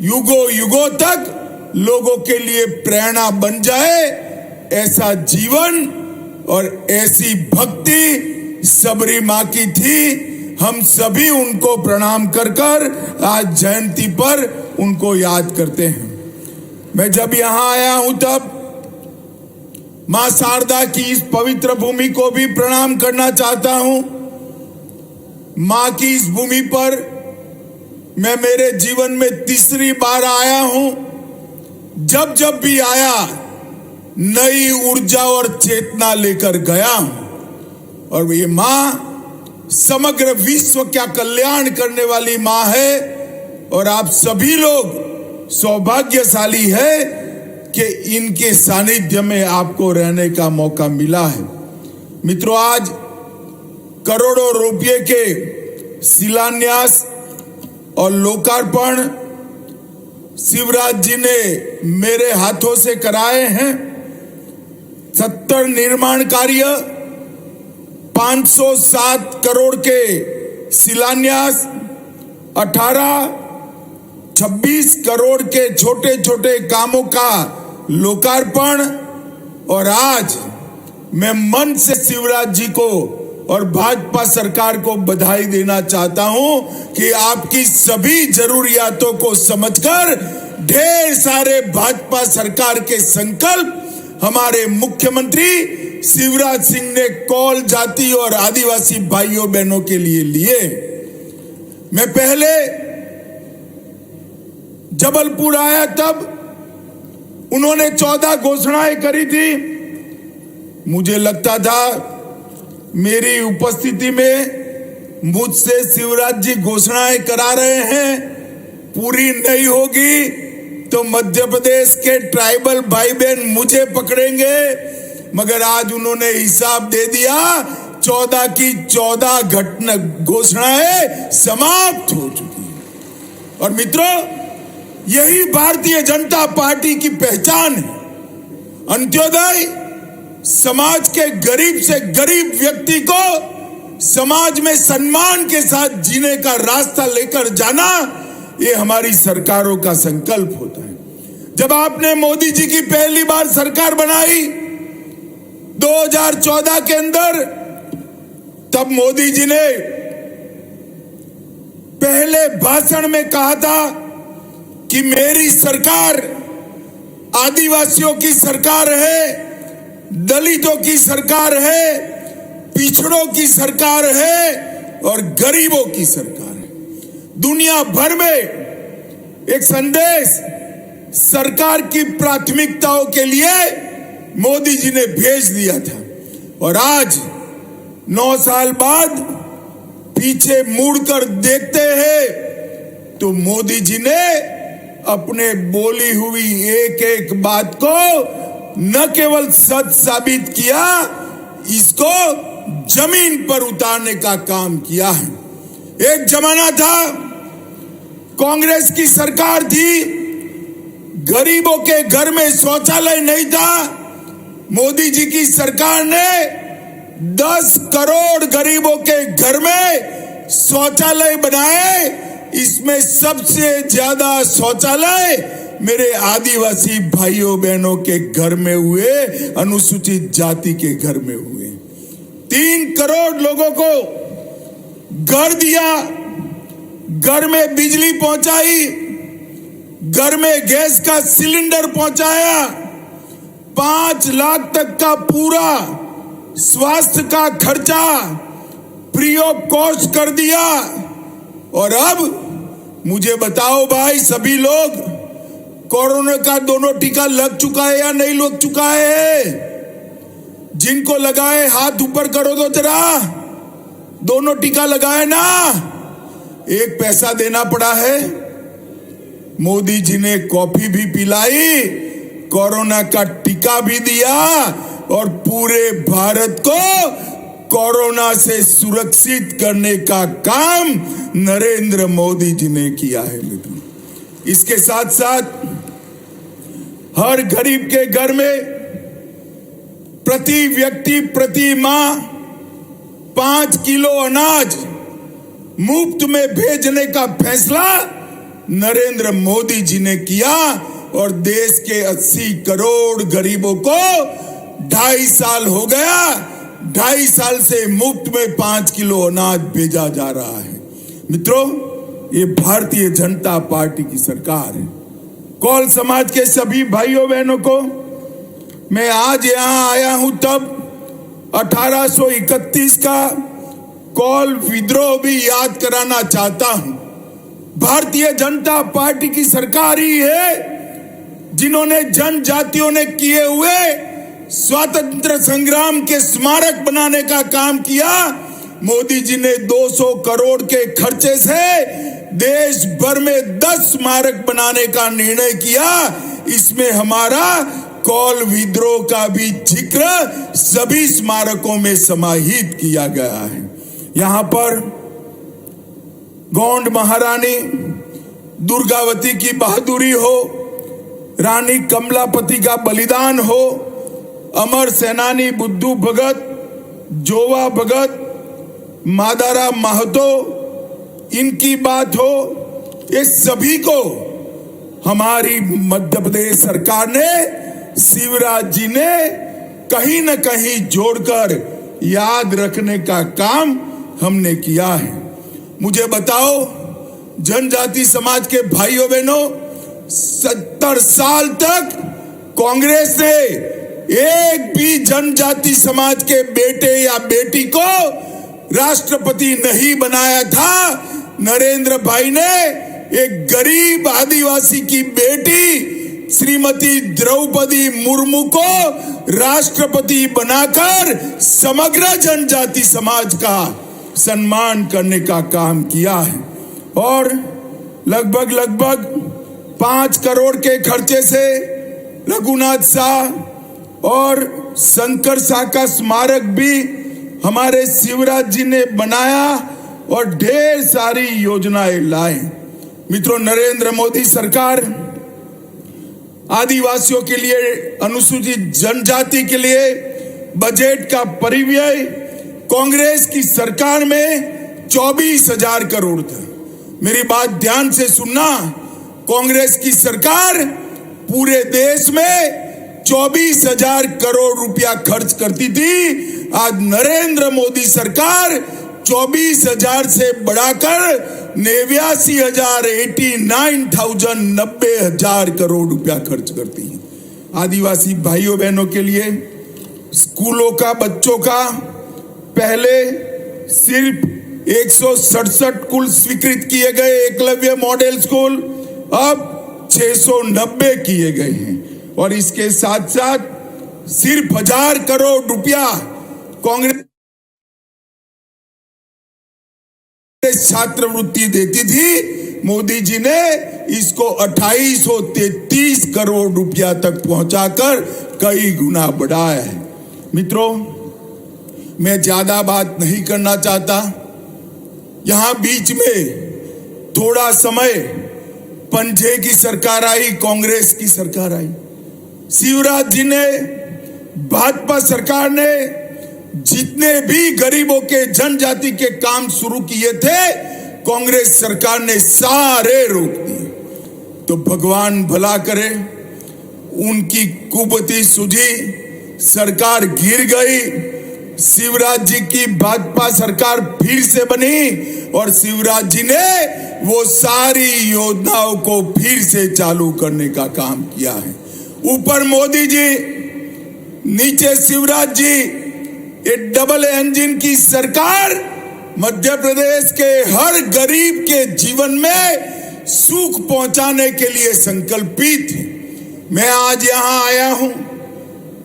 युगों युगों तक लोगों के लिए प्रेरणा बन जाए, ऐसा जीवन और ऐसी भक्ति सबरी मां की थी। हम सभी उनको प्रणाम कर कर आज जयंती पर उनको याद करते हैं। मैं जब यहां आया हूं तब मां शारदा की इस पवित्र भूमि को भी प्रणाम करना चाहता हूं। मां की इस भूमि पर मैं मेरे जीवन में तीसरी बार आया हूं। जब जब भी आया नई ऊर्जा और चेतना लेकर गया हूं। और ये मां समग्र विश्व का कल्याण करने वाली मां है और आप सभी लोग सौभाग्यशाली है कि इनके सानिध्य में आपको रहने का मौका मिला है। मित्रों, आज करोड़ों रुपये के शिलान्यास और लोकार्पण शिवराज जी ने मेरे हाथों से कराए हैं। 70 निर्माण कार्य, 507 करोड़ के शिलान्यास, 26 करोड़ के छोटे छोटे कामों का लोकार्पण। और आज मैं मन से शिवराज जी को और भाजपा सरकार को बधाई देना चाहता हूं कि आपकी सभी जरूरियातों को समझकर ढेर सारे भाजपा सरकार के संकल्प हमारे मुख्यमंत्री शिवराज सिंह ने कौल जाति और आदिवासी भाइयों बहनों के लिए लिए। मैं पहले जबलपुर आया तब उन्होंने 14 घोषणाएं करी थी। मुझे लगता था मेरी उपस्थिति में मुझसे शिवराज जी घोषणाएं करा रहे हैं, पूरी नहीं होगी तो मध्य प्रदेश के ट्राइबल भाई बहन मुझे पकड़ेंगे। मगर आज उन्होंने हिसाब दे दिया, 14 की 14 घोषणाएं समाप्त हो चुकी हैं। और मित्रों, यही भारतीय जनता पार्टी की पहचान है। अंत्योदय, समाज के गरीब से गरीब व्यक्ति को समाज में सम्मान के साथ जीने का रास्ता लेकर जाना, ये हमारी सरकारों का संकल्प होता है। जब आपने मोदी जी की पहली बार सरकार बनाई 2014 के अंदर, तब मोदी जी ने पहले भाषण में कहा था कि मेरी सरकार आदिवासियों की सरकार है, दलितों की सरकार है, पिछड़ों की सरकार है और गरीबों की सरकार है। दुनिया भर में एक संदेश सरकार की प्राथमिकताओं के लिए मोदी जी ने भेज दिया था। और आज 9 साल बाद पीछे मुड़कर देखते हैं तो मोदी जी ने अपने बोली हुई एक एक बात को न केवल सच साबित किया, इसको जमीन पर उतारने का काम किया है। एक जमाना था, कांग्रेस की सरकार थी, गरीबों के घर में शौचालय नहीं था। मोदी जी की सरकार ने 10 करोड़ गरीबों के घर में शौचालय बनाए। इसमें सबसे ज्यादा शौचालय मेरे आदिवासी भाइयों बहनों के घर में हुए, अनुसूचित जाति के घर में हुए। 3 करोड़ लोगों को घर दिया, घर में बिजली पहुंचाई, घर में गैस का सिलेंडर पहुंचाया, 5 लाख तक का पूरा स्वास्थ्य का खर्चा फ्री ऑफ कॉस्ट कर दिया। और अब मुझे बताओ भाई, सभी लोग, कोरोना का दोनों टीका लग चुका है या नहीं लग चुका है? जिनको लगाए हाथ ऊपर करो तो जरा, दोनों टीका लगाए ना? एक पैसा देना पड़ा है। मोदी जी ने कॉफी भी पिलाई, कोरोना का टीका भी दिया और पूरे भारत को कोरोना से सुरक्षित करने का काम नरेंद्र मोदी जी ने किया है। मित्रों, इसके साथ साथ हर गरीब के घर में प्रति व्यक्ति प्रति माह 5 किलो अनाज मुफ्त में भेजने का फैसला नरेंद्र मोदी जी ने किया। और देश के 80 करोड़ गरीबों को 2.5 साल हो गया, 2.5 साल से मुफ्त में 5 किलो अनाज भेजा जा रहा है। मित्रों, ये भारतीय जनता पार्टी की सरकार है। कौल समाज के सभी भाइयों बहनों को मैं आज यहां आया हूं तब 1831 का कौल विद्रोह भी याद कराना चाहता हूं। भारतीय जनता पार्टी की सरकार ही है जिन्होंने जनजातियों ने किए हुए स्वतंत्र संग्राम के स्मारक बनाने का काम किया। मोदी जी ने 200 करोड़ के खर्चे से देश भर में 10 स्मारक बनाने का निर्णय किया। इसमें हमारा कौल विद्रोह का भी जिक्र सभी स्मारकों में समाहित किया गया है। यहां पर गोंड महारानी, दुर्गावती की बहादुरी हो, रानी कमलापति का बलिदान हो, अमर सेनानी बुद्धू भगत, जोवा भगत, मादारा महतो, इनकी बात हो, ये सभी को हमारी मध्य प्रदेश सरकार ने, शिवराज जी ने कहीं न कहीं जोड़कर याद रखने का काम हमने किया है। मुझे बताओ, जनजाति समाज के भाइयों बहनों, 70 साल तक कांग्रेस ने एक भी जनजाति समाज के बेटे या बेटी को राष्ट्रपति नहीं बनाया था। नरेंद्र भाई ने एक गरीब आदिवासी की बेटी श्रीमती द्रौपदी मुर्मू को राष्ट्रपति बनाकर समग्र जनजाति समाज का सम्मान करने का काम किया है। और लगभग 5 करोड़ के खर्चे से रघुनाथ शाह और शंकर शाह का स्मारक भी हमारे शिवराज जी ने बनाया और ढेर सारी योजनाएं लाए। मित्रों, नरेंद्र मोदी सरकार आदिवासियों के लिए, अनुसूचित जनजाति के लिए बजट का परिव्यय कांग्रेस की सरकार में 24,000 करोड़ था। मेरी बात ध्यान से सुनना, कांग्रेस की सरकार पूरे देश में 24,000 करोड़ रुपया खर्च करती थी। आज नरेंद्र मोदी सरकार 24,000 से बढ़ाकर 89,000 90,000 करोड़ रुपया खर्च करती है। आदिवासी भाइयों बहनों के लिए स्कूलों का, बच्चों का पहले सिर्फ 167 कुल स्वीकृत किए गए एकलव्य मॉडल स्कूल, अब 690 किए गए हैं। और इसके साथ साथ सिर्फ 1000 करोड़ रुपया कांग्रेस छात्रवृत्ति देती थी, मोदी जी ने इसको 2833 करोड़ रुपया तक पहुंचाकर कई गुना बढ़ाया है। मित्रों, मैं ज्यादा बात नहीं करना चाहता। यहां बीच में थोड़ा समय पंजे की सरकार आई, कांग्रेस की सरकार आई। शिवराज जी ने, भाजपा सरकार ने जितने भी गरीबों के, जनजाति के काम शुरू किए थे, कांग्रेस सरकार ने सारे रोक दिए। तो भगवान भला करे, उनकी कुबती सूझी, सरकार गिर गई। शिवराज जी की भाजपा सरकार फिर से बनी और शिवराज जी ने वो सारी योजनाओं को फिर से चालू करने का काम किया है। ऊपर मोदी जी, नीचे शिवराज जी, ये डबल इंजन की सरकार मध्य प्रदेश के हर गरीब के जीवन में सुख पहुंचाने के लिए संकल्पित है। मैं आज यहां आया हूं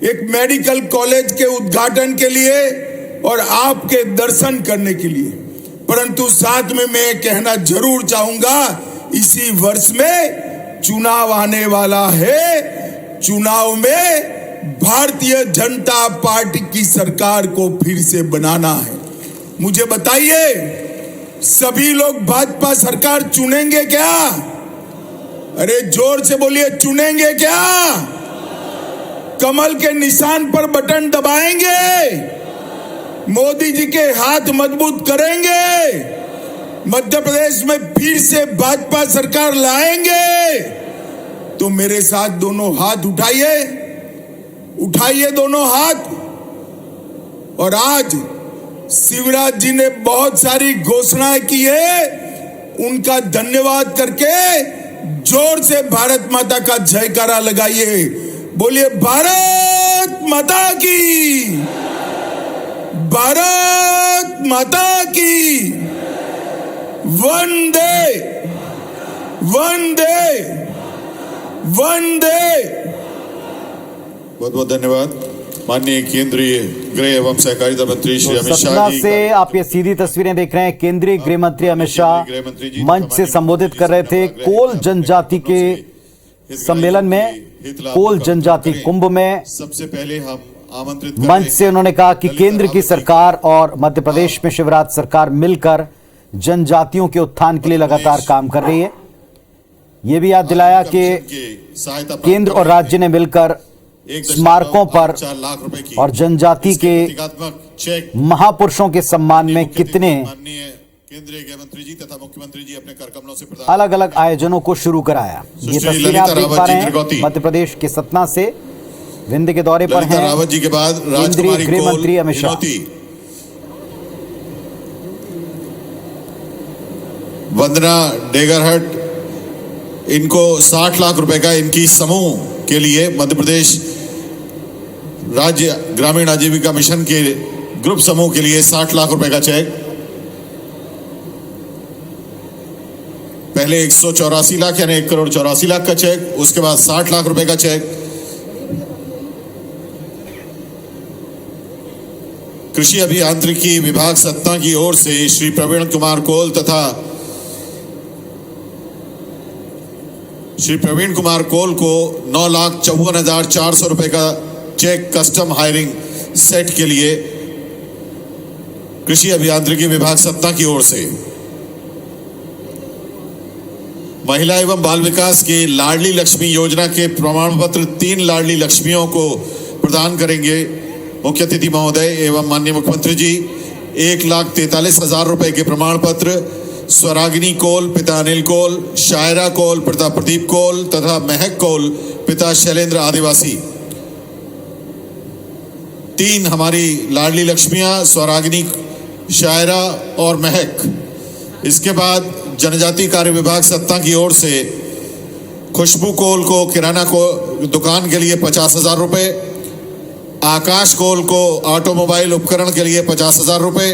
एक मेडिकल कॉलेज के उद्घाटन के लिए और आपके दर्शन करने के लिए, परंतु साथ में मैं कहना जरूर चाहूंगा, इसी वर्ष में चुनाव आने वाला है। चुनाव में भारतीय जनता पार्टी की सरकार को फिर से बनाना है। मुझे बताइए, सभी लोग भाजपा सरकार चुनेंगे क्या? अरे जोर से बोलिए, चुनेंगे क्या? कमल के निशान पर बटन दबाएंगे? मोदी जी के हाथ मजबूत करेंगे? मध्य प्रदेश में फिर से भाजपा सरकार लाएंगे? तो मेरे साथ दोनों हाथ उठाइए, उठाइए दोनों हाथ। और आज शिवराज जी ने बहुत सारी घोषणाएं की है, उनका धन्यवाद करके जोर से भारत माता का जयकारा लगाइए। बोलिए, भारत माता की, भारत माता की, वंदे वंदे वंदे। बहुत बहुत धन्यवाद माननीय केंद्रीय गृह एवं सहकारिता मंत्री श्री अमित सतना शाह जी से आप ये सीधी तस्वीरें देख रहे हैं। केंद्रीय गृह मंत्री अमित शाह मंच से संबोधित कर रहे थे कोल जनजाति के सम्मेलन में, कोल जनजाति कुंभ में। सबसे पहले हम आमंत्रित मंच से उन्होंने कहा कि केंद्र की सरकार और मध्य प्रदेश में शिवराज सरकार मिलकर जनजातियों के उत्थान के लिए लगातार काम कर रही है। ये भी याद दिलाया कि सहायता केंद्र और राज्य ने मिलकर स्मारकों पर 4 लाख रुपए की और जनजाति के प्रतीकात्मक चेक महापुरुषों के सम्मान में कितने माननीय केंद्रीय गृह मंत्री जी तथा मुख्यमंत्री जी अपने कर कमलों से प्रदान अलग अलग आयोजनों को शुरू कराया। ये सुश्री तस्वीरें आप ललिता देख पा रावत जी रहे हैं त्रिगौती। मध्य प्रदेश के सतना से विंध्य के दौरे पर ललिता हैं रावत जी के बाद केंद्रीय राजकुमारी गृह कोल मंत्री अमित शाह। विनोती, वंदना डेगरहट, इनको 60 लाख रुपए का इनकी समूह के लिए मध्य प्रदेश राज्य ग्रामीण आजीविका मिशन के ग्रुप समूह के लिए 60 लाख रुपए का चेक। पहले 184 लाख यानी 1,84,00,000 का चेक, उसके बाद 60 लाख रुपए का चेक। कृषि अभियांत्रिकी विभाग सतना की ओर से श्री प्रवीण कुमार कोल तथा श्री प्रवीण कुमार कोल को 9,54,400 रुपए का चेक कस्टम हायरिंग सेट के लिए कृषि अभियांत्रिकी विभाग सतना की ओर से। महिला एवं बाल विकास की लाडली लक्ष्मी योजना के प्रमाण पत्र 3 लाडली लक्ष्मियों को प्रदान करेंगे मुख्य अतिथि महोदय एवं माननीय मुख्यमंत्री जी। 1,43,000 रुपए के प्रमाण पत्र स्वरागिनी कोल पिता अनिल कोल, शायरा कोल पिता प्रदीप कोल तथा महक कोल पिता शैलेंद्र आदिवासी। 3 हमारी लाडली लक्ष्मियां स्वरागिनी, शायरा और महक। इसके बाद जनजाति कार्य विभाग सत्ता की ओर से खुशबू कोल को किराना को दुकान के लिए 50,000 रुपए, आकाश कोल को ऑटोमोबाइल उपकरण के लिए 50,000 रुपए,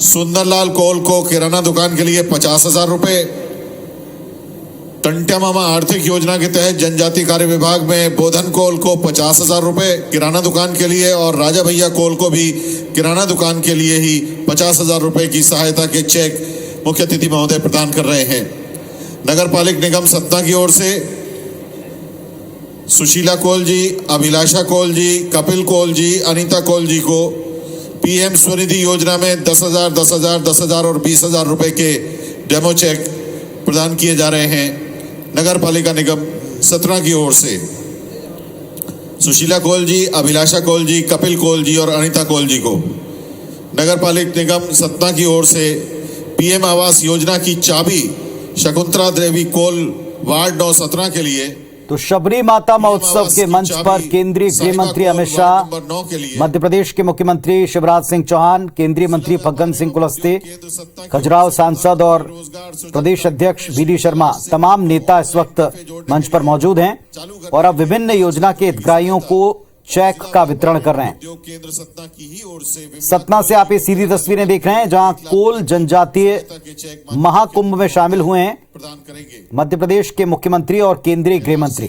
सुंदरलाल कोल को किराना दुकान के लिए 50,000 रुपए। टंट्या मामा आर्थिक योजना के तहत जनजाति कार्य विभाग में बोधन कोल को 50,000 रुपए किराना दुकान के लिए और राजा भैया कोल को भी किराना दुकान के लिए ही 50,000 रुपए की सहायता के चेक मुख्य अतिथि महोदय प्रदान कर रहे हैं। नगर पालिक निगम सत्ता की ओर से सुशीला कोल जी, अभिलाषा कोल जी, कपिल कोल जी, अनीता कोल जी को पीएम स्वनिधि योजना में 10,000, 10,000, 10,000 और 20,000 रुपए के डेमो चेक प्रदान किए जा रहे हैं नगर पालिका निगम सतना की ओर से। सुशीला कोल जी, अभिलाषा कोल जी, कपिल कोल जी और अनीता कोल जी को नगर पालिक निगम सतना की ओर से पीएम आवास योजना की चाबी शकुंतला देवी कोल वार्ड 9 सतना के लिए। तो शबरी माता महोत्सव के मंच पर केंद्रीय गृह मंत्री अमित शाह, मध्य प्रदेश के मुख्यमंत्री शिवराज सिंह चौहान, केंद्रीय मंत्री फग्गन सिंह कुलस्ते, खजुराहो सांसद और प्रदेश अध्यक्ष वीडी शर्मा, तमाम नेता इस वक्त मंच पर मौजूद हैं और अब विभिन्न योजना के हितग्राहियों को चेक का वितरण कर रहे हैं। सतना से आप ये सीधी तस्वीरें देख रहे हैं जहां कोल जनजातीय महाकुंभ में शामिल हुए हैं मध्य प्रदेश के मुख्यमंत्री और केंद्रीय गृह मंत्री।